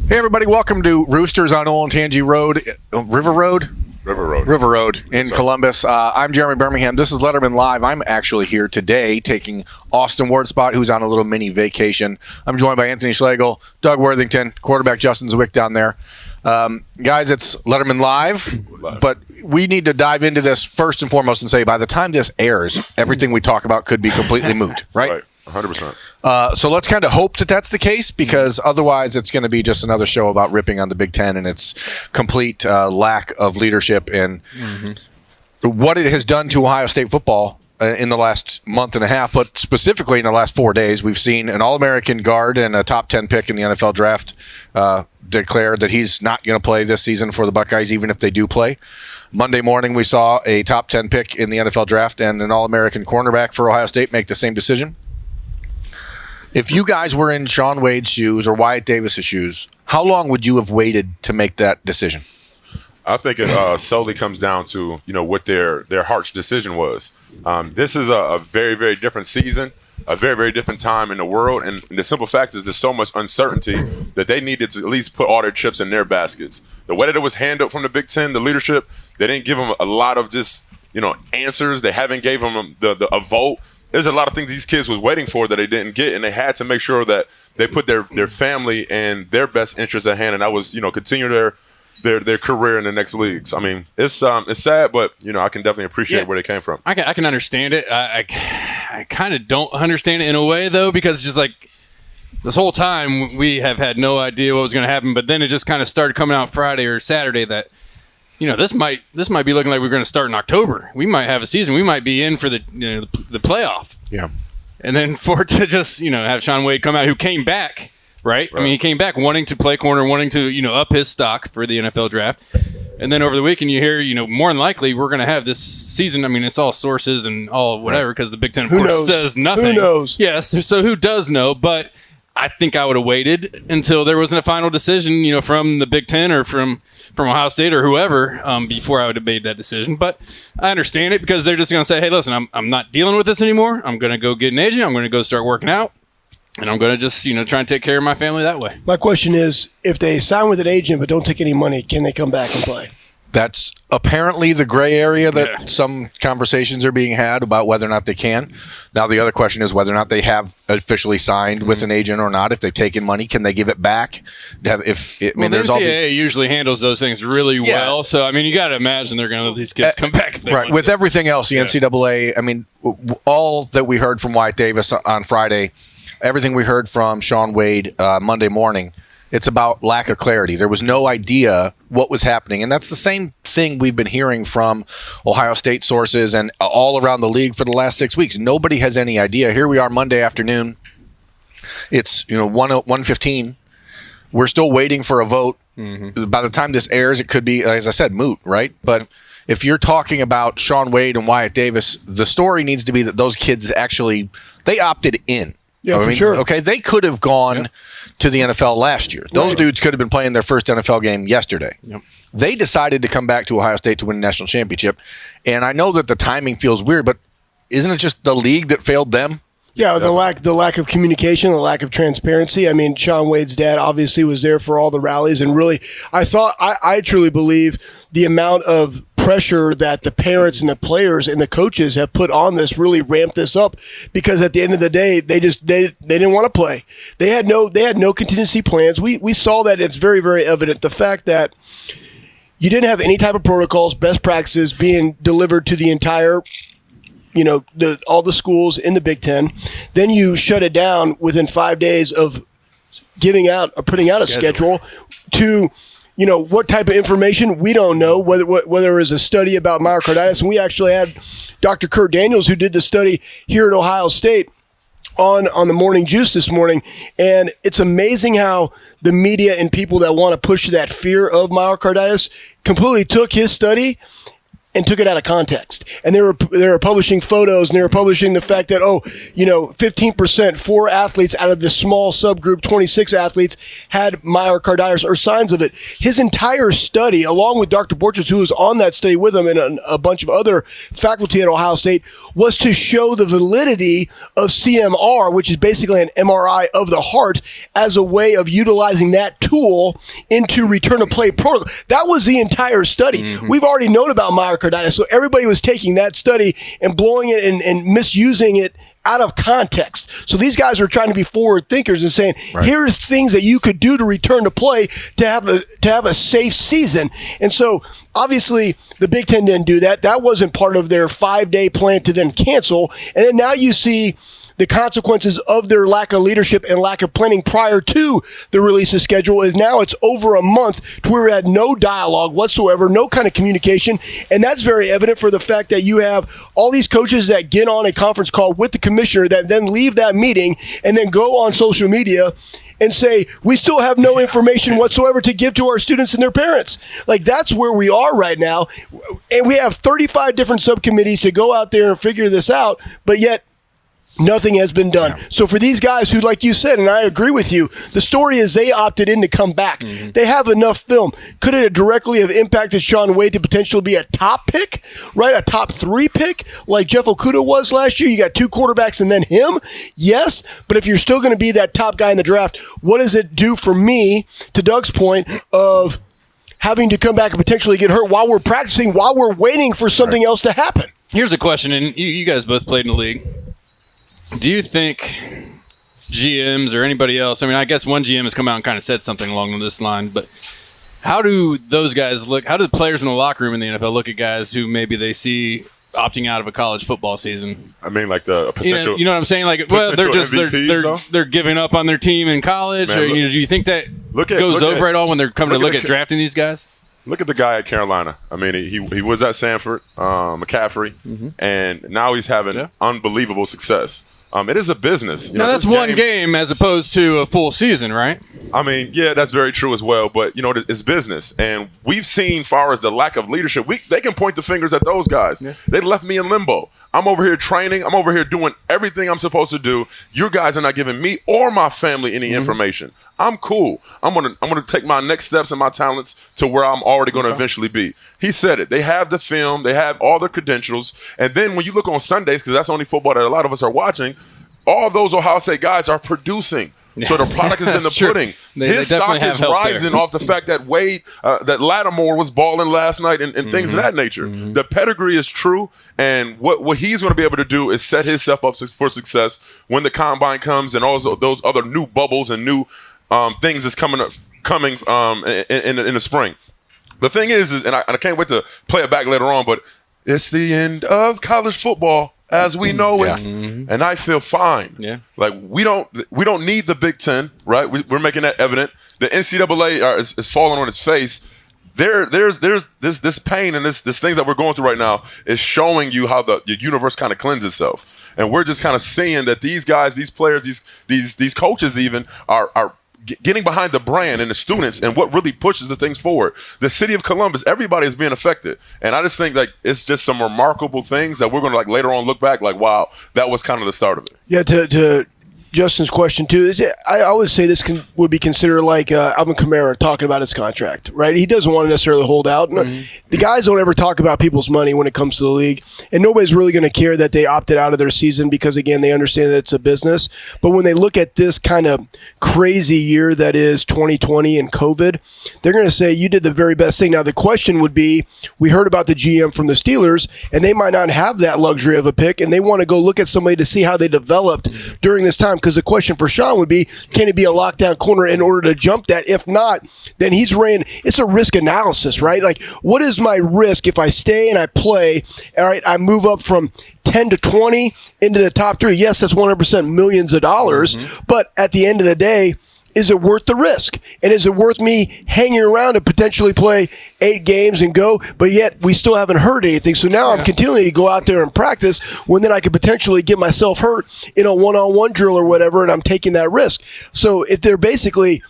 Hey, everybody. Welcome to Roosters on Olentangy Road. River Road in Columbus. I'm Jeremy Birmingham. This is Lettermen Live. I'm actually here today taking Austin Ward's spot, who's on a little mini vacation. I'm joined by Anthony Schlegel, Doug Worthington, quarterback Justin Zwick down there. Guys, it's Lettermen Live, but we need to dive into this first and foremost and say by the time this airs, everything we talk about could be completely moot, right? Right. 100%. So let's kind of hope that that's the case, because otherwise it's going to be just another show about ripping on the Big Ten and its complete lack of leadership and what it has done to Ohio State football in the last month and a half, but specifically in the last 4 days. We've seen an All-American guard and a top 10 pick in the NFL draft declare that he's not going to play this season for the Buckeyes, even if they do play. Monday morning, we saw a top 10 pick in the NFL draft and an All-American cornerback for Ohio State make the same decision. If you guys were in Shaun Wade's shoes or Wyatt Davis's shoes, how long would you have waited to make that decision? I think it solely comes down to what their heart's decision was. This is a very, very different season, a very, very different time in the world, and the simple fact is there's so much uncertainty that they needed to at least put all their chips in their baskets. The way that it was handled from the Big Ten, the leadership, they didn't give them a lot of just answers. They haven't gave them a vote. There's a lot of things these kids was waiting for that they didn't get, and they had to make sure that they put their family and their best interests at hand, and that was continue their career in the next leagues. I mean, it's sad, but I can definitely appreciate where they came from. I can understand it. I kind of don't understand it in a way though, because it's just like this whole time we have had no idea what was going to happen, but then it just kind of started coming out Friday or Saturday that this might be looking like we're going to start in October. We might have a season. We might be in for the playoff. Yeah. And then for it to just have Shaun Wade come out, who came back, right? I mean, he came back wanting to play corner, wanting to up his stock for the NFL draft. And then over the weekend, you hear more than likely we're going to have this season. I mean, it's all sources and all whatever, because the Big Ten of course says nothing. Who knows? Yes. So who does know? But I think I would have waited until there wasn't a final decision, from the Big Ten or from Ohio State or whoever, before I would have made that decision. But I understand it, because they're just going to say, hey, listen, I'm not dealing with this anymore. I'm going to go get an agent. I'm going to go start working out. And I'm going to just, try and take care of my family that way. My question is, if they sign with an agent but don't take any money, can they come back and play? That's apparently the gray area that some conversations are being had about whether or not they can. Now, the other question is whether or not they have officially signed with an agent or not. If they've taken money, can they give it back? The NCAA usually handles those things really well. So, I mean, you got to imagine they're going to let these kids come back. Right. With everything else, the NCAA, I mean, all that we heard from Wyatt Davis on Friday, everything we heard from Shaun Wade Monday morning, it's about lack of clarity. There was no idea what was happening. And that's the same thing we've been hearing from Ohio State sources and all around the league for the last 6 weeks. Nobody has any idea. Here we are Monday afternoon. It's 1:15. We're still waiting for a vote. By the time this airs, it could be, as I said, moot, right? But if you're talking about Shaun Wade and Wyatt Davis, the story needs to be that those kids actually, they opted in. Yeah, for sure. Okay, they could have gone to the NFL last year. Those dudes could have been playing their first NFL game yesterday. Yep. They decided to come back to Ohio State to win a national championship. And I know that the timing feels weird, but isn't it just the league that failed them? Yeah, the lack of communication, the lack of transparency. I mean, Shaun Wade's dad obviously was there for all the rallies, and really, I truly believe the amount of pressure that the parents and the players and the coaches have put on this really ramped this up, because at the end of the day, they didn't want to play. They had no contingency plans. We saw that. It's very, very evident. The fact that you didn't have any type of protocols, best practices being delivered to the entire all the schools in the Big Ten. Then you shut it down within 5 days of putting out a schedule to, what type of information we don't know, whether it was a study about myocarditis. And we actually had Dr. Kurt Daniels, who did the study here at Ohio State, on the Morning Juice this morning. And it's amazing how the media and people that want to push that fear of myocarditis completely took his study and took it out of context. And they were publishing photos, and they were publishing the fact that 15%, 4 athletes out of the small subgroup, 26 athletes, had myocarditis or signs of it. His entire study, along with Dr. Borchers, who was on that study with him, and a bunch of other faculty at Ohio State, was to show the validity of CMR, which is basically an MRI of the heart, as a way of utilizing that tool into return to play protocol. That was the entire study. Mm-hmm. We've already known about myocarditis, so everybody was taking that study and blowing it and misusing it out of context. So these guys are trying to be forward thinkers and saying, here's things that you could do to return to play to have a safe season. And so obviously the Big Ten didn't do that. That wasn't part of their 5-day plan to then cancel. And then now you see the consequences of their lack of leadership and lack of planning prior to the release of schedule is now it's over a month to where we had no dialogue whatsoever, no kind of communication. And that's very evident for the fact that you have all these coaches that get on a conference call with the commissioner that then leave that meeting and then go on social media and say, we still have no information whatsoever to give to our students and their parents. Like, that's where we are right now. And we have 35 different subcommittees to go out there and figure this out, but yet nothing has been done. Yeah. So for these guys who, like you said, and I agree with you, the story is they opted in to come back. Mm-hmm. They have enough film. Could it directly have impacted Shaun Wade to potentially be a top pick, right? A top 3 pick like Jeff Okudah was last year? You got 2 quarterbacks and then him? Yes. But if you're still going to be that top guy in the draft, what does it do for me, to Doug's point, of having to come back and potentially get hurt while we're practicing, while we're waiting for something else to happen? Here's a question, and you guys both played in the league. Do you think GMs or anybody else, I mean, I guess one GM has come out and kind of said something along this line, but how do those guys look, how do the players in the locker room in the NFL look at guys who maybe they see opting out of a college football season? I mean, like the potential. You know what I'm saying? Like, well, they're just they're giving up on their team in college. Man, or, do you think that goes over at all when they're coming to look at drafting these guys? Look at the guy at Carolina. I mean, he was at Sanford, McCaffrey, and now he's having unbelievable success. It is a business. Now, that's one game as opposed to a full season, right? I mean, yeah, that's very true as well. But, it's business. And we've seen, far as the lack of leadership, they can point the fingers at those guys. Yeah. They left me in limbo. I'm over here training. I'm over here doing everything I'm supposed to do. You guys are not giving me or my family any information. I'm cool. I'm gonna take my next steps and my talents to where I'm already going to eventually be. He said it. They have the film. They have all the credentials. And then when you look on Sundays, because that's the only football that a lot of us are watching, all those Ohio State guys are producing. So the product is in the pudding. His stock is rising off the fact that that Lattimore was balling last night and things of that nature. The pedigree is true, and what he's going to be able to do is set himself up for success when the combine comes and also those other new bubbles and new things is coming in the spring. The thing is and I can't wait to play it back later on, but it's the end of college football as we know it, and I feel fine. Yeah, like we don't need the Big Ten, right? We're making that evident. The NCAA is falling on its face. There's this pain and this things that we're going through right now is showing you how the universe kind of cleanses itself, and we're just kind of seeing that these guys, these players, these coaches even are getting behind the brand and the students and what really pushes the things forward. The city of Columbus, everybody is being affected. And I just think like it's just some remarkable things that we're going to like later on look back like, wow, that was kind of the start of it. Yeah, to Justin's question too, I would say this would be considered like Alvin Kamara talking about his contract, right? He doesn't want to necessarily hold out. The guys don't ever talk about people's money when it comes to the league, and nobody's really going to care that they opted out of their season because, again, they understand that it's a business. But when they look at this kind of crazy year that is 2020 and COVID, they're going to say you did the very best thing. Now, the question would be, we heard about the GM from the Steelers, and they might not have that luxury of a pick, and they want to go look at somebody to see how they developed during this time. Because the question for Shaun would be, can he be a lockdown corner in order to jump that? If not, then he's ran. It's a risk analysis, right? Like, what is my risk if I stay and I play? All right, I move up from 10 to 20 into the top 3. Yes, that's 100% millions of dollars. But at the end of the day, is it worth the risk? And is it worth me hanging around to potentially play 8 games and go, but yet we still haven't heard anything? So now I'm continuing to go out there and practice when then I could potentially get myself hurt in a one-on-one drill or whatever, and I'm taking that risk. So if they're basically,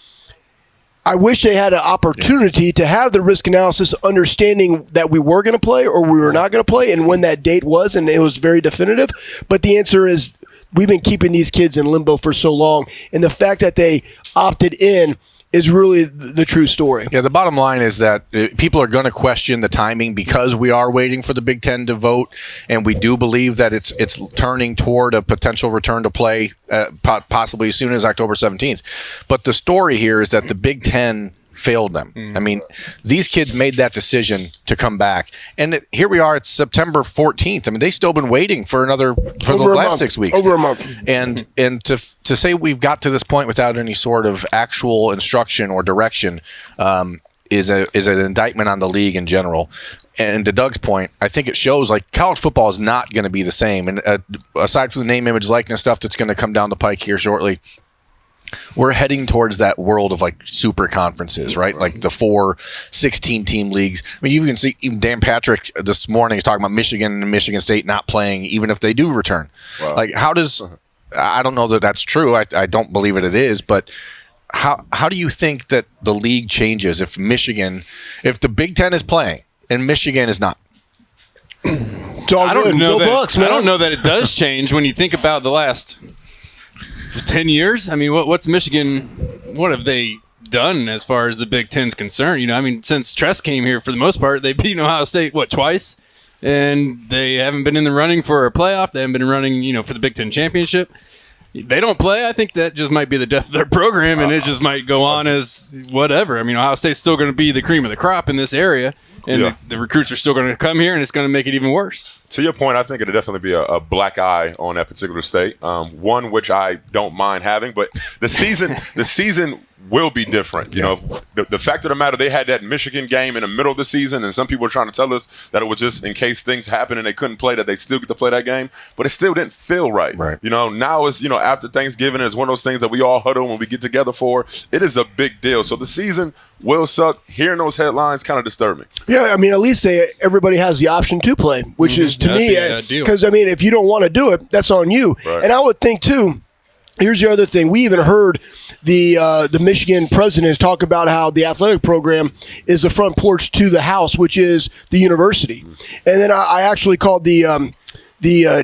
I wish they had an opportunity to have the risk analysis, understanding that we were going to play or we were not going to play, and when that date was, and it was very definitive. But the answer is we've been keeping these kids in limbo for so long, and the fact that they opted in is really the true story. Yeah, the bottom line is that people are going to question the timing because we are waiting for the Big Ten to vote, and we do believe that it's turning toward a potential return to play possibly as soon as October 17th. But the story here is that the Big Ten failed them. I mean, these kids made that decision to come back, and here we are. It's September 14th. I mean, they've still been waiting for the last 6 weeks, over a month, and to say we've got to this point without any sort of actual instruction or direction is an indictment on the league in general. And to Doug's point, I think it shows like college football is not going to be the same. And aside from the name, image, likeness stuff that's going to come down the pike here shortly, we're heading towards that world of like super conferences, right? Like the 4 16-team leagues. I mean, you can see even Dan Patrick this morning is talking about Michigan and Michigan State not playing even if they do return. Wow. Like how does – I don't know that that's true. I don't believe it is, but how do you think that the league changes if the Big Ten is playing and Michigan is not? I don't know that it does change when you think about the last – 10 years? I mean, what's Michigan, what have they done as far as the Big Ten's concerned? You know, I mean, since Tress came here, for the most part, they've beaten Ohio State, twice? And they haven't been in the running for a playoff. They haven't been running, for the Big Ten championship. They don't play. I think that just might be the death of their program, and it just might go on as whatever. I mean, Ohio State's still going to be the cream of the crop in this area, and the recruits are still going to come here, and it's going to make it even worse. To your point, I think it'll definitely be a black eye on that particular state. One which I don't mind having, but the season will be different. You know, the fact of the matter, they had that Michigan game in the middle of the season, and some people are trying to tell us that it was just in case things happen and they couldn't play, that they still get to play that game, but it still didn't feel right. You know, now it's, after Thanksgiving, it's one of those things that we all huddle when we get together for. It is a big deal. So the season will suck. Hearing those headlines kind of disturb me. Yeah, I mean, at least everybody has the option to play, which is, to me, because, I mean, if you don't want to do it, that's on you. Right. And I would think, too, here's the other thing. We even heard the Michigan president talk about how the athletic program is the front porch to the house, which is the university. And then I actually called the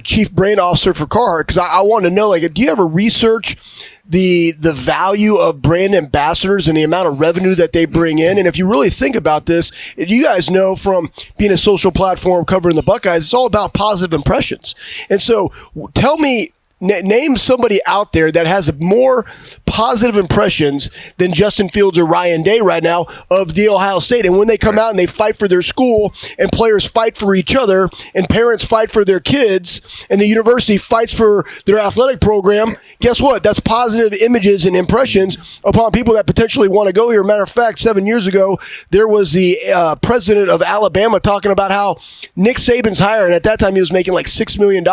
chief brand officer for Carhartt because I wanted to know, like, do you ever research the value of brand ambassadors and the amount of revenue that they bring in? And if you really think about this, you guys know from being a social platform covering the Buckeyes, it's all about positive impressions. And so tell me, name somebody out there that has more positive impressions than Justin Fields or Ryan Day right now of the Ohio State. And when they come out and they fight for their school, and players fight for each other, and parents fight for their kids, and the university fights for their athletic program, guess what? That's positive images and impressions upon people that potentially want to go here. Matter of fact, 7 years ago, there was the president of Alabama talking about how Nick Saban's hire, and at that time he was making like $6 million,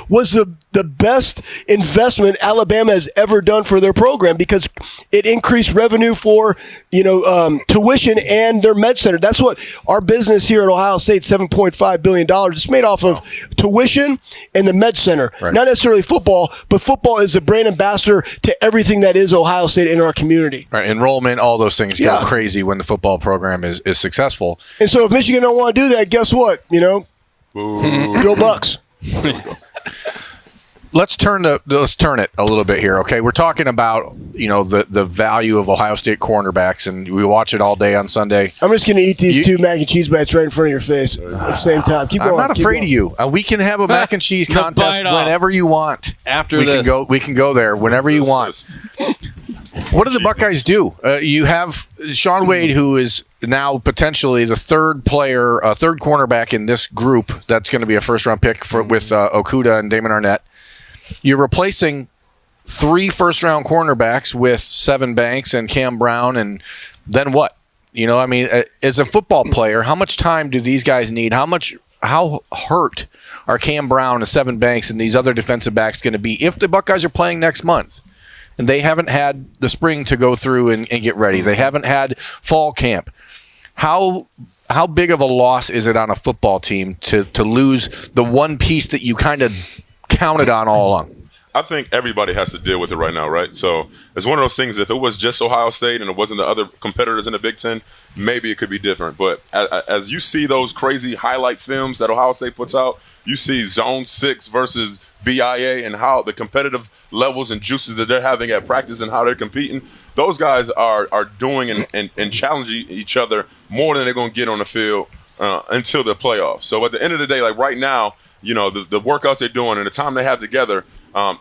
was the best investment Alabama has ever done for their program because it increased revenue for tuition and their med center. That's what our business here at Ohio State, $7.5 billion. It's made off of tuition and the med center. Right. Not necessarily football, but football is a brand ambassador to everything that is Ohio State in our community. Right, enrollment, all those things go crazy when the football program is successful. And so if Michigan don't want to do that, guess what? Go Bucks. Let's turn it a little bit here, okay? We're talking about the value of Ohio State cornerbacks, and we watch it all day on Sunday. I'm just going to eat these two mac and cheese bites right in front of your face at the same time. Keep going. I'm not afraid of you. We can have a mac and cheese contest whenever you want. After this, we can go there whenever you want. What do the Buckeyes do? You have Shaun Wade, who is now potentially the third cornerback in this group that's going to be a first-round pick with Okudah and Damon Arnett. You're replacing 3 first-round cornerbacks with Sevyn Banks and Cam Brown, and then what? As a football player, how much time do these guys need? How hurt are Cam Brown and Sevyn Banks and these other defensive backs going to be if the Buckeyes are playing next month? And they haven't had the spring to go through and get ready. They haven't had fall camp. How big of a loss is it on a football team to lose the one piece that you kind of counted on all along? I think everybody has to deal with it right now, right? So it's one of those things. If it was just Ohio State and it wasn't the other competitors in the Big Ten, maybe it could be different. But as you see those crazy highlight films that Ohio State puts out, you see Zone 6 versus BIA and how the competitive levels and juices that they're having at practice and how they're competing. Those guys are doing and challenging each other more than they're going to get on the field until the playoffs. So at the end of the day, like right now, you know, the workouts they're doing and the time they have together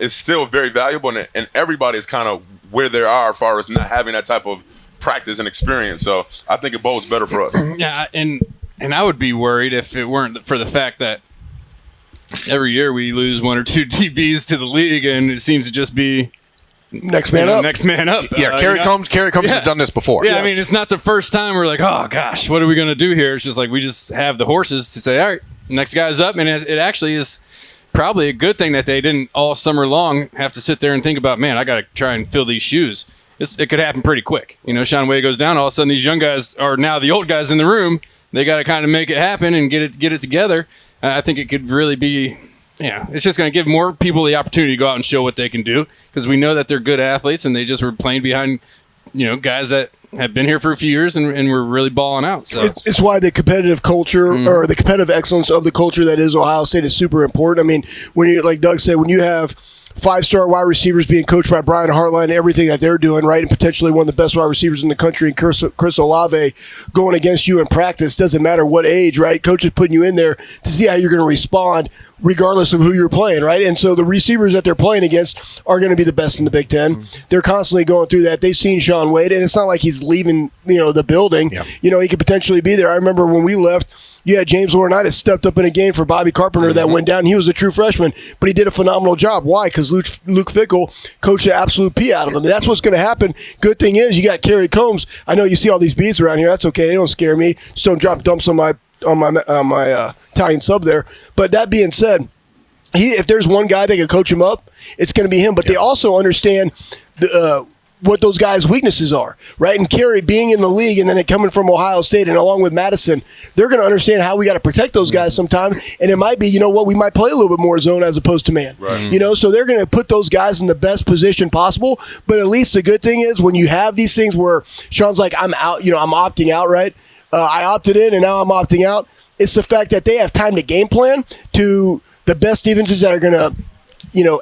is still very valuable, and everybody is kind of where they are as far as not having that type of practice and experience. So I think it bodes better for us. Yeah, and I would be worried if it weren't for the fact that every year we lose one or two DBs to the league, and it seems to just be next man up. Next man up. Yeah, Kerry Combs has done this before. Yeah, I mean, it's not the first time we're like, oh gosh, what are we going to do here? It's just like we just have the horses to say, all right, next guy's up, and it actually is probably a good thing that they didn't all summer long have to sit there and think about, man, I got to try and fill these shoes. It could happen pretty quick. You know, Shaun Wade goes down, all of a sudden these young guys are now the old guys in the room. They got to kind of make it happen and get it together. I think it could really be, it's just going to give more people the opportunity to go out and show what they can do, because we know that they're good athletes and they just were playing behind, guys that have been here for a few years and we're really balling out. So it's why the competitive culture or the competitive excellence of the culture that is Ohio State is super important. I mean, when you, like Doug said, when you have 5-star wide receivers being coached by Brian Hartline and everything that they're doing, right, and potentially one of the best wide receivers in the country, and Chris Olave going against you in practice, doesn't matter what age, right? Coach is putting you in there to see how you're going to respond regardless of who you're playing, right? And so the receivers that they're playing against are going to be the best in the Big Ten. They're constantly going through that. They've seen Shaun Wade, and it's not like he's leaving, the building. Yeah. He could potentially be there. I remember when we left, James Laurinaitis stepped up in a game for Bobby Carpenter that went down. He was a true freshman, but he did a phenomenal job. Why? Because Luke Fickell coached the absolute pee out of him. And that's what's going to happen. Good thing is you got Kerry Combs. I know you see all these beats around here. That's okay. They don't scare me. Just don't drop dumps on my Italian sub there. But that being said, if there's one guy that can coach him up, it's going to be him. But they also understand what those guys' weaknesses are, right? And Kerry being in the league and then it coming from Ohio State and along with Madison, they're going to understand how we got to protect those guys sometime. And it might be, we might play a little bit more zone as opposed to man. Right. So they're going to put those guys in the best position possible. But at least the good thing is when you have these things where Sean's like, I'm out, I'm opting out, right? I opted in and now I'm opting out. It's the fact that they have time to game plan to the best defenses that are going to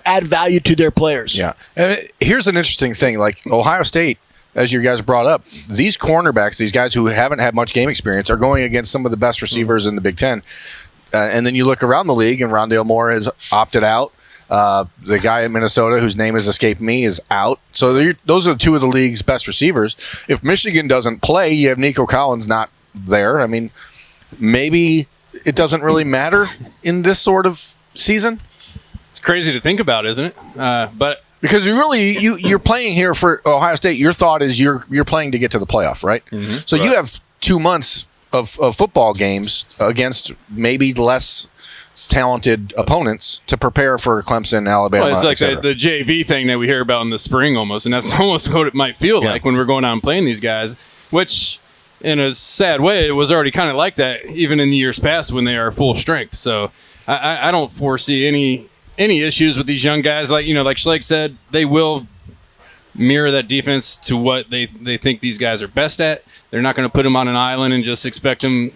add value to their players. Yeah. And here's an interesting thing. Like Ohio State, as you guys brought up, these cornerbacks, these guys who haven't had much game experience, are going against some of the best receivers in the Big Ten. And then you look around the league, and Rondale Moore has opted out. The guy in Minnesota, whose name has escaped me, is out. So those are two of the league's best receivers. If Michigan doesn't play, you have Nico Collins not there. I mean, maybe it doesn't really matter in this sort of season. It's crazy to think about, isn't it? But because you're playing here for Ohio State, your thought is you're playing to get to the playoff, right? Mm-hmm. So you have 2 months of football games against maybe less talented opponents to prepare for Clemson, Alabama. Well, it's like the JV thing that we hear about in the spring almost, and that's almost what it might feel like when we're going out and playing these guys, which in a sad way, it was already kind of like that even in the years past when they are full strength. So I don't foresee any issues with these young guys. Like Schlegel said, they will mirror that defense to what they think these guys are best at. They're not going to put them on an island and just expect them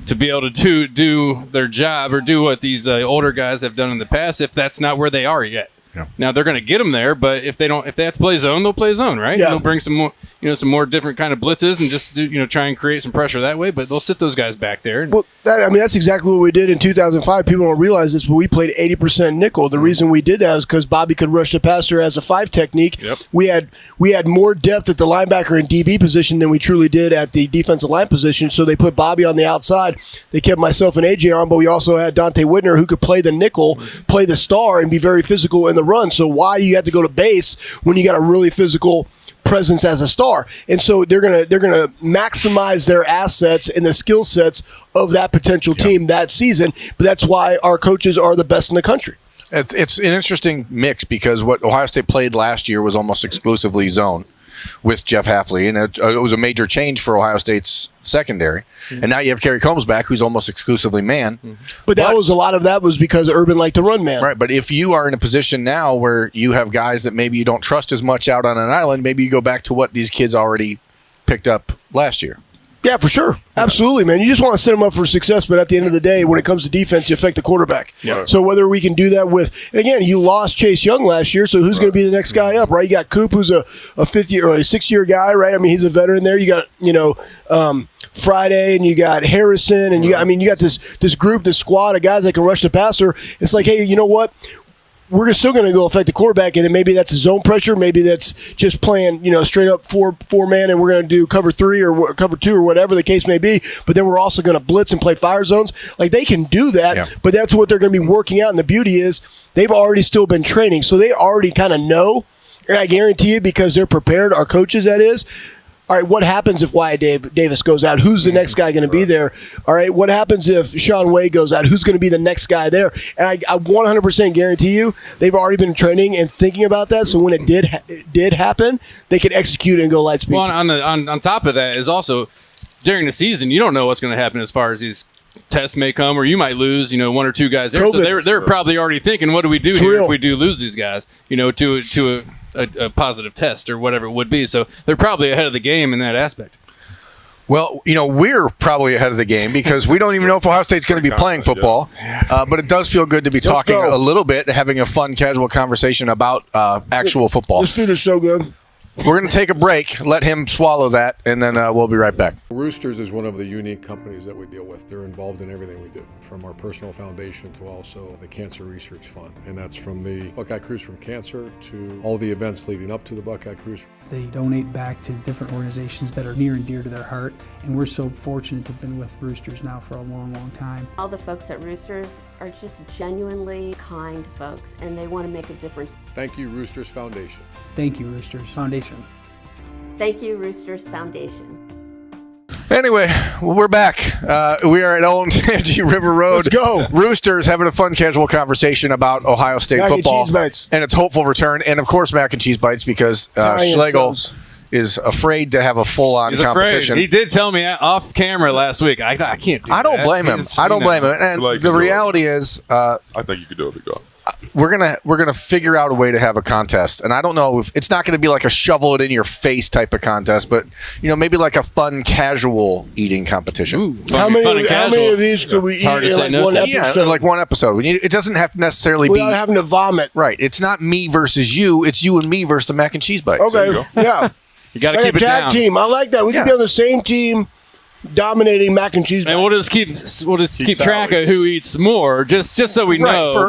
to be able to do their job or do what these older guys have done in the past if that's not where they are yet. Yeah. Now they're going to get them there, but if they have to play zone, they'll play zone, right? Yeah. They'll bring some more, some more different kind of blitzes and just do, try and create some pressure that way. But they'll sit those guys back there. Well, that's exactly what we did in 2005. People don't realize this, but we played 80% nickel. The reason we did that is because Bobby could rush the passer as a 5 technique. Yep. We had more depth at the linebacker and DB position than we truly did at the defensive line position. So they put Bobby on the outside. They kept myself and AJ on, but we also had Dante Whitner who could play the nickel, play the star, and be very physical in the run. So why do you have to go to base when you got a really physical presence as a star? And so they're gonna maximize their assets and the skill sets of that potential team that season. But that's why our coaches are the best in the country. It's an interesting mix because what Ohio State played last year was almost exclusively zone. with Jeff Hafley, and it was a major change for Ohio State's secondary. And now you have Kerry Combs back, who's almost exclusively man. But a lot of that was because Urban liked to run man. Right, but if you are in a position now where you have guys that maybe you don't trust as much out on an island, maybe you go back to what these kids already picked up last year. Yeah, for sure. Absolutely, man. You just want to set them up for success, but at the end of the day, when it comes to defense, you affect the quarterback. Yeah. So whether we can do that with, and again, you lost Chase Young last year, so who's going to be the next guy up, right? You got Coop, who's a fifth year or a 6-year guy, right? I mean, he's a veteran there. You got, Friday, and you got Harrison, and you got this group, this squad of guys that can rush the passer. It's like, hey, you know what? We're still going to go affect the quarterback, and then maybe that's zone pressure. Maybe that's just playing, straight up four man, and we're going to do cover 3 or cover 2 or whatever the case may be. But then we're also going to blitz and play fire zones. Like, they can do that, but that's what they're going to be working out. And the beauty is they've already still been training, so they already kind of know. And I guarantee you, because they're prepared, our coaches, that is. All right, what happens if Wyatt Davis goes out? Who's the next guy going to be there? All right, what happens if Shaun Wade goes out? Who's going to be the next guy there? And I 100% guarantee you they've already been training and thinking about that, so when it did happen, they could execute and go light speed. Well, on top of that is also during the season, you don't know what's going to happen as far as these tests may come, or you might lose, 1 or 2 guys there. So they're probably already thinking, what do we do here if we do lose these guys, to a positive test or whatever it would be. So they're probably ahead of the game in that aspect. Well, we're probably ahead of the game because we don't even know if Ohio State's going to be playing football. But it does feel good to be talking a little bit, having a fun, casual conversation about actual football. This food is so good. We're going to take a break, let him swallow that, and then we'll be right back. Roosters is one of the unique companies that we deal with. They're involved in everything we do, from our personal foundation to also the Cancer Research Fund. And that's from the Buckeye Cruise from Cancer to all the events leading up to the Buckeye Cruise. They donate back to different organizations that are near and dear to their heart, and we're so fortunate to have been with Roosters now for a long, long time. All the folks at Roosters are just genuinely kind folks, and they want to make a difference. Thank you, Roosters Foundation. Thank you, Roosters Foundation. Thank you, Roosters Foundation. Anyway, we're back. We are at Olentangy River Road. Let's go. Roosters having a fun, casual conversation about Ohio State football and its hopeful return, and of course, mac and cheese bites because Schlegel is afraid to have a full-on competition. He did tell me off camera last week. I can't do I don't blame him. I don't blame him. And the reality is, I think you could do it, Big Dog. we're gonna figure out a way to have a contest, and I don't know if it's not going to be like a shovel it in your face type of contest, but maybe like a fun casual eating competition. Ooh, how many of these could we eat in like one episode? Yeah, like one episode. It doesn't have to necessarily without be having to vomit. Right. It's not me versus you. It's you and me versus the mac and cheese bites. Okay. Yeah. You got to like keep a it tag down. team. I like that. We can be on the same team, dominating mac and cheese. And we'll just keep track of who eats more, just so we know.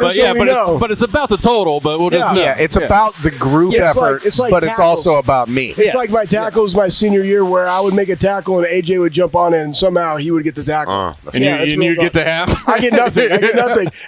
But it's about the total. But we'll just know. Yeah, it's about the group effort, but it's also about me. It's like my tackles my senior year, where I would make a tackle and AJ would jump on it, and somehow he would get the tackle. And you'd get to half. I get nothing.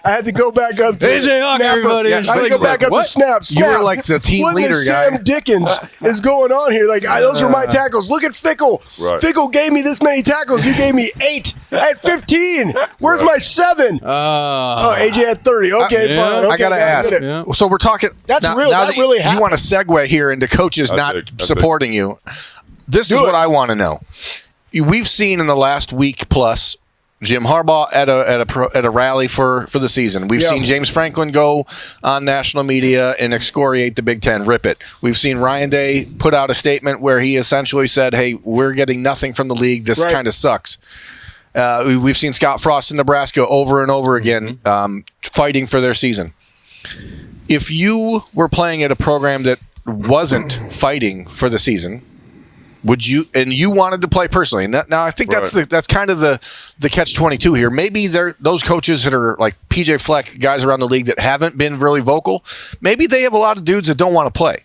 I had to go back up to AJ Hawk, everybody. I had to go back up to snap. You were like the team leader guy. Sam Dickens is going on here? Like those were my tackles. Look at Fickle. Right. Fickle gave me this many tackles. You gave me 8. I had 15. Where's my 7? AJ had 30. Okay, fine. Okay, I gotta ask. Yeah. So we're talking. That's now, real. Now that really happened. You want to segue here into coaches not supporting you. This is what I want to know. We've seen in the last week plus Jim Harbaugh at a rally for the season. We've seen James Franklin go on national media and excoriate the Big Ten, rip it. We've seen Ryan Day put out a statement where he essentially said, "Hey, we're getting nothing from the league. This kind of sucks." We've seen Scott Frost in Nebraska over and over again fighting for their season. If you were playing at a program that wasn't fighting for the season, would you? And you wanted to play personally. And now I think that's kind of the catch-22 here. Maybe those coaches that are like PJ Fleck, guys around the league that haven't been really vocal. Maybe they have a lot of dudes that don't want to play.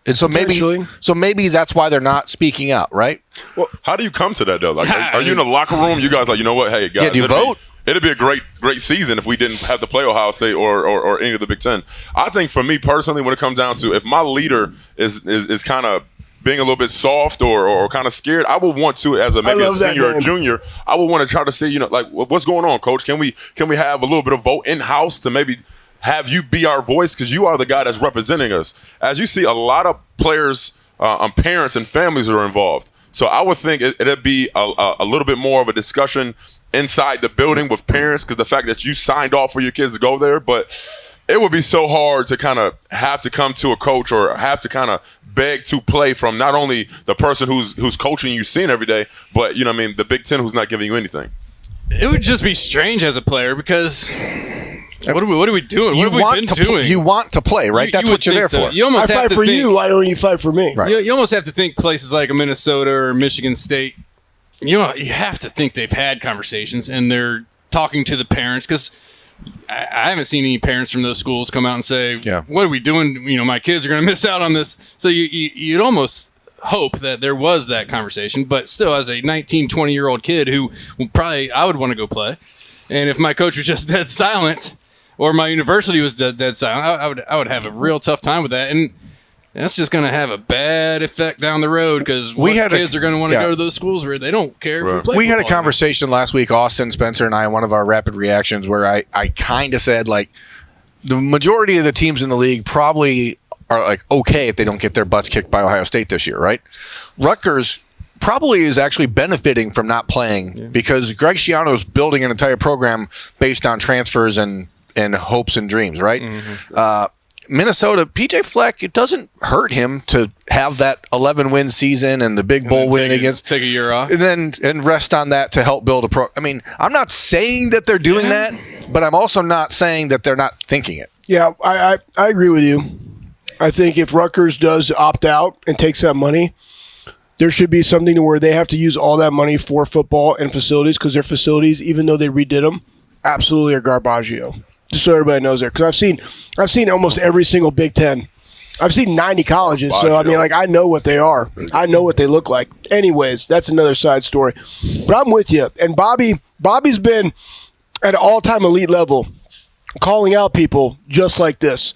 And so maybe that's why they're not speaking out, right? Well, how do you come to that though? Like, are you in the locker room? You guys like, you know what? Hey, guys, yeah, do you vote? It'd be a great season if we didn't have to play Ohio State or any of the Big Ten. I think for me personally, when it comes down to if my leader is kind of being a little bit soft or kind of scared, I would want to, as maybe a senior or junior, I would want to try to say, like, what's going on, coach? Can we have a little bit of vote in house to maybe have you be our voice, because you are the guy that's representing us. As you see, a lot of players parents and families that are involved. So I would think it'd be a little bit more of a discussion inside the building with parents, because the fact that you signed off for your kids to go there, but it would be so hard to kind of have to come to a coach or have to kind of beg to play from not only the person who's coaching you seeing every day, but the Big Ten who's not giving you anything. It would just be strange as a player because what are we doing? What have we been doing? You want to play, right? That's what you're there for. You almost I fight for you. Why don't you fight for me? Right. You almost have to think places like Minnesota or Michigan State. You have to think they've had conversations and they're talking to the parents, because I haven't seen any parents from those schools come out and say, what are we doing? My kids are going to miss out on this. So you'd almost hope that there was that conversation, but still, as a 19, 20-year-old kid who I would want to go play. And if my coach was just dead silent or my university was dead silent, I would have a real tough time with that. And that's just going to have a bad effect down the road, because kids are going to want to go to those schools where they don't care if we play. We had a conversation last week, Austin, Spencer, and I, in one of our rapid reactions, where I kind of said, like, the majority of the teams in the league probably are like okay if they don't get their butts kicked by Ohio State this year, right? Rutgers probably is actually benefiting from not playing because Greg Schiano is building an entire program based on transfers and hopes and dreams, right? Mm-hmm. Minnesota, PJ Fleck, it doesn't hurt him to have that 11-win season and the big bowl win take a year off, and rest on that to help build a pro. I mean, I'm not saying that they're doing that, but I'm also not saying that they're not thinking it. Yeah, I agree with you. I think if Rutgers does opt out and takes that money, there should be something to where they have to use all that money for football and facilities, because their facilities, even though they redid them, absolutely are garbaggio. Just so everybody knows there, because I've seen almost every single Big Ten. I've seen 90 colleges, so I mean, like, I know what they are. I know what they look like. Anyways, that's another side story. But I'm with you. And Bobby's been at an all-time elite level, calling out people just like this.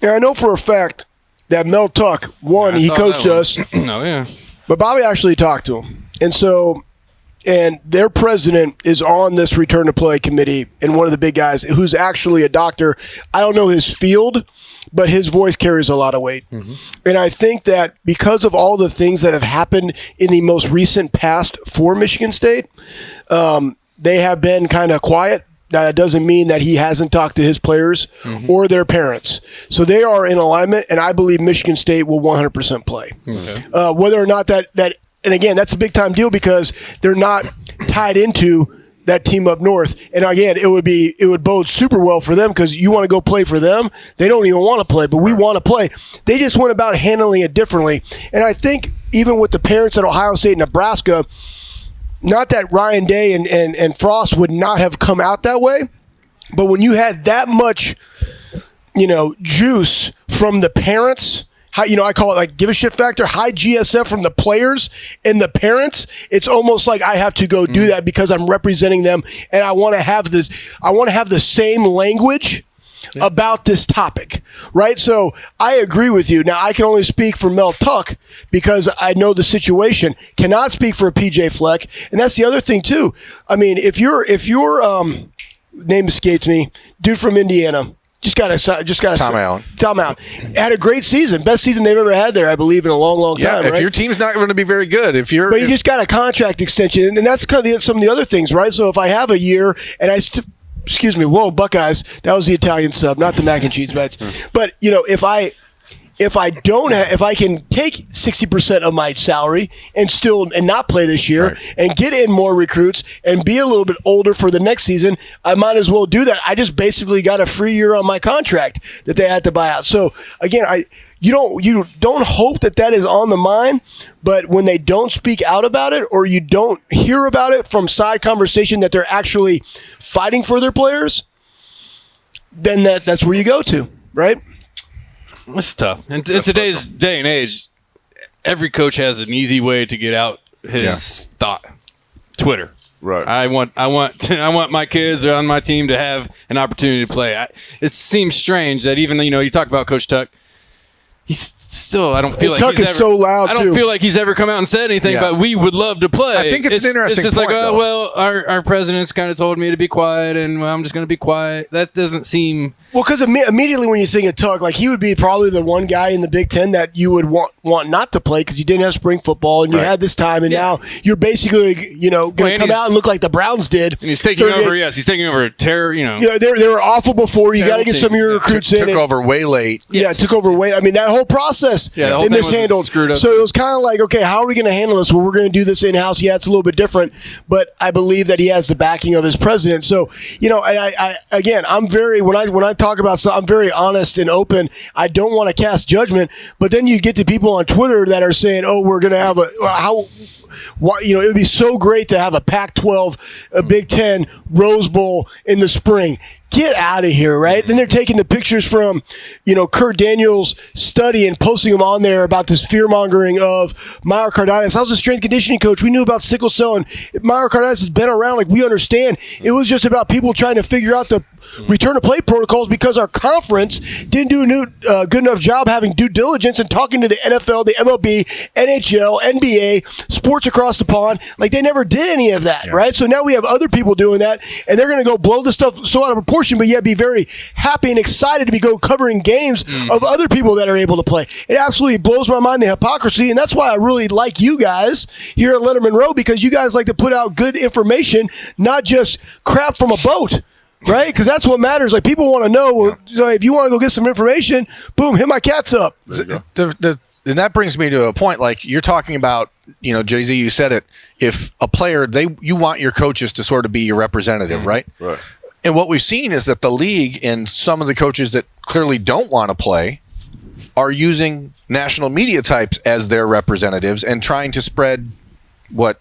And I know for a fact that Mel Tuck, he coached us. Oh, yeah. But Bobby actually talked to him. And their president is on this return to play committee, and one of the big guys who's actually a doctor. I don't know his field, but his voice carries a lot of weight. Mm-hmm. And I think that because of all the things that have happened in the most recent past for Michigan State, they have been kind of quiet. Now, that doesn't mean that he hasn't talked to his players or their parents. So they are in alignment, and I believe Michigan State will 100% play. Okay. Whether or not that and again, that's a big-time deal because they're not tied into that team up north. And again, it would bode super well for them, because you want to go play for them. They don't even want to play, but we want to play. They just went about handling it differently. And I think even with the parents at Ohio State and Nebraska, not that Ryan Day and Frost would not have come out that way, but when you had that much, juice from the parents, I call it like give a shit factor, high GSF from the players and the parents, it's almost like I have to go do that because I'm representing them, and I want to have this. I want to have the same language about this topic, right? So I agree with you. Now, I can only speak for Mel Tuck because I know the situation. Cannot speak for PJ Fleck, and that's the other thing too. I mean, if your name escapes me, dude from Indiana. Just got Tom Allen. Tom Allen had a great season, best season they've ever had there, I believe, in a long, long time. If right? your team's not going to be very good, but he just got a contract extension, and that's kind of some of the other things, right? So if I have a year and excuse me, whoa, Buckeyes, that was the Italian sub, not the mac and cheese bites. But if I can take 60% of my salary and not play this year and get in more recruits and be a little bit older for the next season, I might as well do that. I just basically got a free year on my contract that they had to buy out. So again, you don't hope that is on the mind, but when they don't speak out about it, or you don't hear about it from side conversation that they're actually fighting for their players, then that's where you go to, right? It's tough. In today's day and age, every coach has an easy way to get out his thought. Twitter. Right. I want my kids on my team to have an opportunity to play. It seems strange that even you talk about Coach Tuck, he's still. I don't feel like Tuck he's is so loud. I don't feel like he's ever come out and said anything. But we would love to play. I think it's an interesting. It's just point, our president's kind of told me to be quiet, and I'm just going to be quiet. That doesn't seem Well, because immediately when you think of Tuck, like he would be probably the one guy in the Big Ten that you would want not to play because you didn't have spring football and you had this time, and now you're basically going to come out and look like the Browns did. And he's taking over. Yes, he's taking over a terror. Yeah, they were awful before. You got to get some of your recruits in. Took over way late. Yeah, took over way. I mean, that whole process the whole they thing was mishandled. screwed up. So it was kind of like, okay, how are we going to handle this? Well, we're going to do this in house. Yeah, it's a little bit different, but I believe that he has the backing of his president. So I again, I'm very when I talk about something, I'm very honest and open. I don't want to cast judgment, but then you get the people on Twitter that are saying, "Oh, we're going to have it would be so great to have a Pac-12, a Big Ten Rose Bowl in the spring." Get out of here, right? Then they're taking the pictures from, Kurt Daniels' study and posting them on there about this fear-mongering of myocarditis. I was a strength conditioning coach. We knew about sickle cell, and myocarditis has been around. Like, we understand. It was just about people trying to figure out the return-to-play protocols because our conference didn't do a good enough job having due diligence and talking to the NFL, the MLB, NHL, NBA, sports across the pond. Like, they never did any of that, right? So now we have other people doing that, and they're going to go blow this stuff so out of proportion, but yet be very happy and excited to be covering games of other people that are able to play. It absolutely blows my mind, the hypocrisy, and that's why I really like you guys here at Lettermen Road, because you guys like to put out good information, not just crap from a boat. Right? Because that's what matters. Like, people want to know, if you want to go get some information, boom, hit my cats up. And that brings me to a point, like you're talking about, Jay-Z, you said it, if a player, you want your coaches to sort of be your representative, right? Right. And what we've seen is that the league and some of the coaches that clearly don't want to play are using national media types as their representatives and trying to spread what,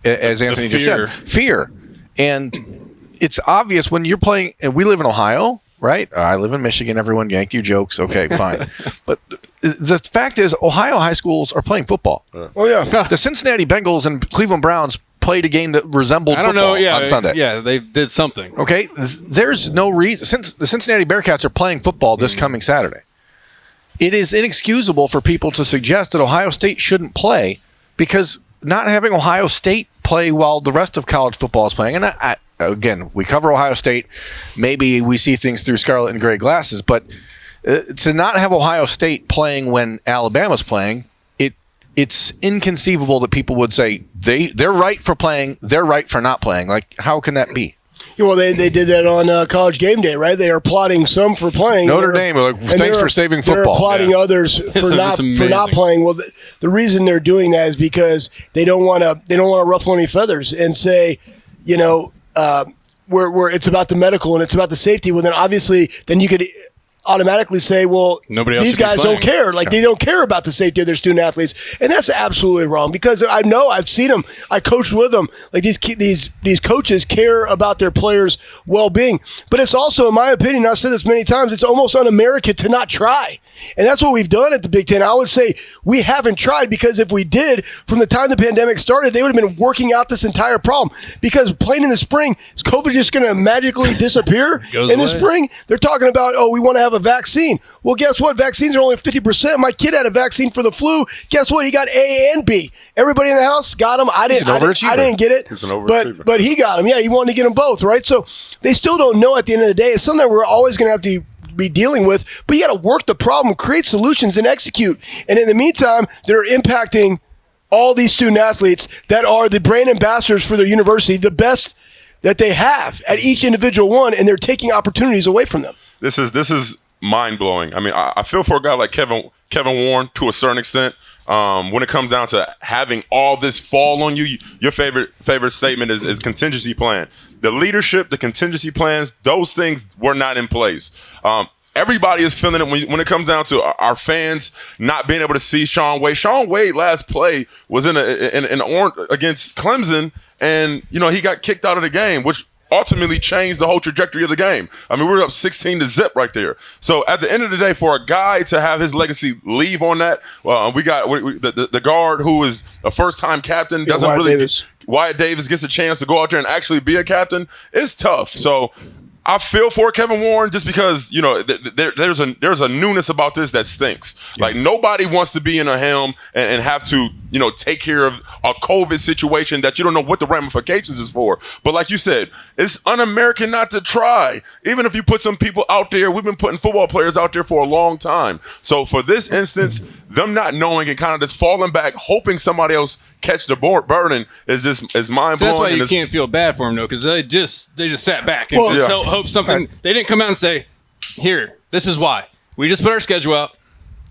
as Anthony just said, fear. And it's obvious when you're playing, and we live in Ohio, right? I live in Michigan. Everyone yanked your jokes. Okay, fine. But the fact is, Ohio high schools are playing football. Oh, yeah. The Cincinnati Bengals and Cleveland Browns played a game that resembled football on Sunday. Yeah, they did something. Okay, there's no reason. Since the Cincinnati Bearcats are playing football this coming Saturday, it is inexcusable for people to suggest that Ohio State shouldn't play, because not having Ohio State play while the rest of college football is playing, and again, we cover Ohio State. Maybe we see things through scarlet and gray glasses, but to not have Ohio State playing when Alabama's playing, it's inconceivable that people would say they're right for playing, they're right for not playing. Like, how can that be? Well, they did that on College Game Day, right? They are applauding some for playing. Notre Dame, like, thanks for saving football. They're applauding others for not playing. Well, the reason they're doing that is because they don't want to ruffle any feathers and say, where it's about the medical and it's about the safety. Well, then obviously, then you could automatically say, well, these guys don't care. Like, they don't care about the safety of their student athletes. And that's absolutely wrong, because I know I've seen them. I coached with them. Like, these coaches care about their players' well-being. But it's also, in my opinion, I've said this many times, it's almost un-American to not try. And that's what we've done at the Big Ten. I would say we haven't tried, because if we did, from the time the pandemic started, they would have been working out this entire problem. Because playing in the spring, is COVID just going to magically disappear in the spring? They're talking about, we want to have a vaccine. Well, guess what? Vaccines are only 50%. My kid had a vaccine for the flu. Guess what? He got A and B. Everybody in the house got them. I didn't get it. He's an overachiever. But he got them. Yeah, he wanted to get them both, right? So they still don't know at the end of the day. It's something that we're always going to have to be dealing with, but you got to work the problem, create solutions, and execute. And in the meantime, they're impacting all these student athletes that are the brand ambassadors for their university, the best that they have at each individual one, and they're taking opportunities away from them. This is mind-blowing. I mean, I feel for a guy like Kevin Warren to a certain extent. When it comes down to having all this fall on you, your favorite statement is contingency plan. The leadership, the contingency plans, those things were not in place. Everybody is feeling it when it comes down to our fans not being able to see Shaun Wade. Shaun Wade last play was in orange against Clemson, and he got kicked out of the game, which ultimately changed the whole trajectory of the game. I mean, we were up 16-0 right there. So at the end of the day, for a guy to have his legacy leave on that, we got the guard who is a first-time captain, Wyatt Davis gets a chance to go out there and actually be a captain. It's tough. So I feel for Kevin Warren, just because there's a newness about this that stinks. Yeah. Like, nobody wants to be in a helm and have to take care of a COVID situation that you don't know what the ramifications is for. But like you said, it's un-American not to try. Even if you put some people out there, we've been putting football players out there for a long time. So for this instance, them not knowing and kind of just falling back, hoping somebody else catch the burden is mind blowing. So that's why you can't feel bad for them, though, because they just sat back and hope something. They didn't come out and say, "Here, this is why we just put our schedule out.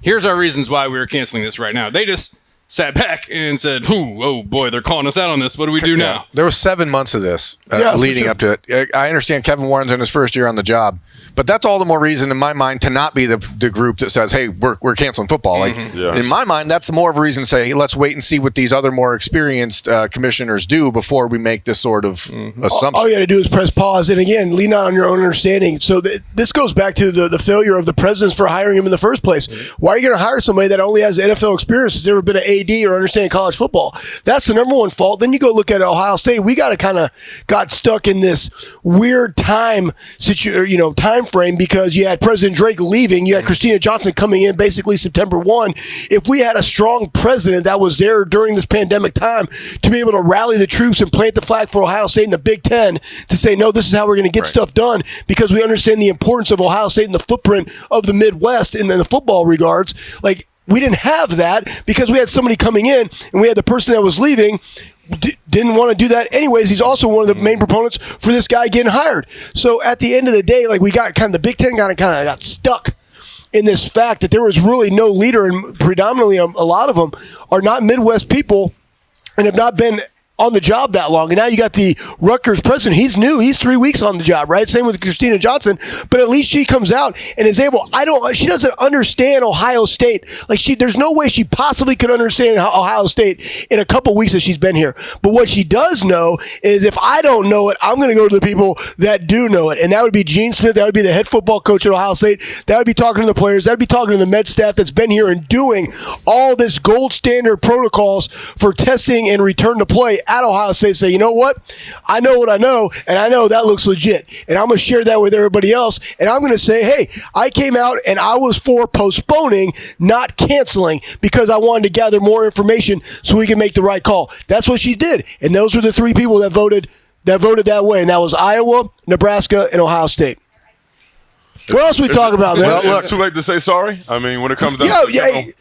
Here's our reasons why we were canceling this right now." They just sat back and said, "Oh boy, they're calling us out on this. What do we do now?" There was 7 months of this leading up to it. I understand Kevin Warren's in his first year on the job, but that's all the more reason in my mind to not be the group that says, "Hey, we're canceling football." In my mind, that's more of a reason to say, "Hey, let's wait and see what these other more experienced commissioners do before we make this sort of assumption." All you got to do is press pause and again lean on your own understanding. So this goes back to the failure of the presidents for hiring him in the first place. Why are you going to hire somebody that only has NFL experience, has never been an AD or understand college football? That's the number one fault. Then you go look at Ohio State. We got stuck in this weird time frame because you had President Drake leaving, you had Christina Johnson coming in basically September 1. If we had a strong president that was there during this pandemic time to be able to rally the troops and plant the flag for Ohio State in the Big Ten to say, no, this is how we're going to get stuff done because we understand the importance of Ohio State and the footprint of the Midwest in the football regards. Like, we didn't have that because we had somebody coming in and we had the person that was leaving didn't want to do that anyways. He's also one of the main proponents for this guy getting hired. So at the end of the day, like, we got the Big Ten kind of got stuck in this fact that there was really no leader, and predominantly a lot of them are not Midwest people and have not been on the job that long. And now you got the Rutgers president. He's new. He's 3 weeks on the job, right? Same with Christina Johnson. But at least she comes out and is able. She doesn't understand Ohio State. Like, there's no way she possibly could understand Ohio State in a couple weeks that she's been here. But what she does know is if I don't know it, I'm going to go to the people that do know it. And that would be Gene Smith. That would be the head football coach at Ohio State. That would be talking to the players. That would be talking to the med staff that's been here and doing all this gold standard protocols for testing and return to play at Ohio State. Say, you know what? I know what I know, and I know that looks legit. And I'm going to share that with everybody else. And I'm going to say, hey, I came out and I was for postponing, not canceling, because I wanted to gather more information so we can make the right call. That's what she did. And those were the 3 people that voted that way. And that was Iowa, Nebraska, and Ohio State. What else we talk about, man? Well, look, too late to say sorry. I mean, when it comes down to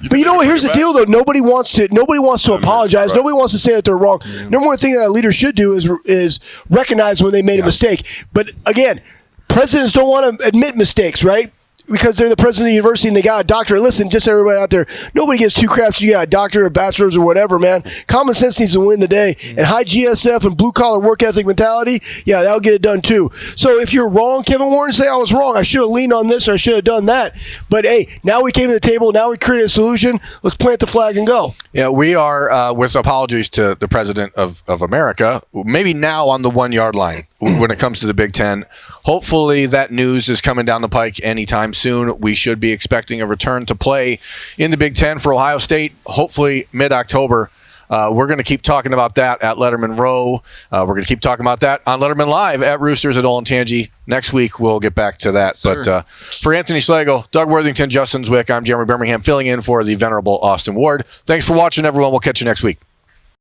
but you know what? Here's the deal, though. Nobody wants to apologize. Right. Nobody wants to say that they're wrong. Number one thing that a leader should do is recognize when they made a mistake. But again, presidents don't want to admit mistakes, right? Because they're the president of the university and they got a doctorate. Listen, just everybody out there, nobody gives 2 craps if you got a doctorate or bachelor's or whatever, man. Common sense needs to win the day. And high GSF and blue-collar work ethic mentality, that'll get it done too. So if you're wrong, Kevin Warren, say I was wrong. I should have leaned on this or I should have done that. But, hey, now we came to the table. Now we created a solution. Let's plant the flag and go. Yeah, we are, with apologies to the president of America, maybe now on the 1-yard line when it comes to the Big Ten. Hopefully that news is coming down the pike anytime soon. We should be expecting a return to play in the Big Ten for Ohio State, hopefully mid-October. We're going to keep talking about that at Lettermen Row. We're going to keep talking about that on Lettermen Live at Roosters at Olentangy. Next week, we'll get back to that. Sure. But for Anthony Schlegel, Doug Worthington, Justin Zwick, I'm Jeremy Birmingham, filling in for the venerable Austin Ward. Thanks for watching, everyone. We'll catch you next week.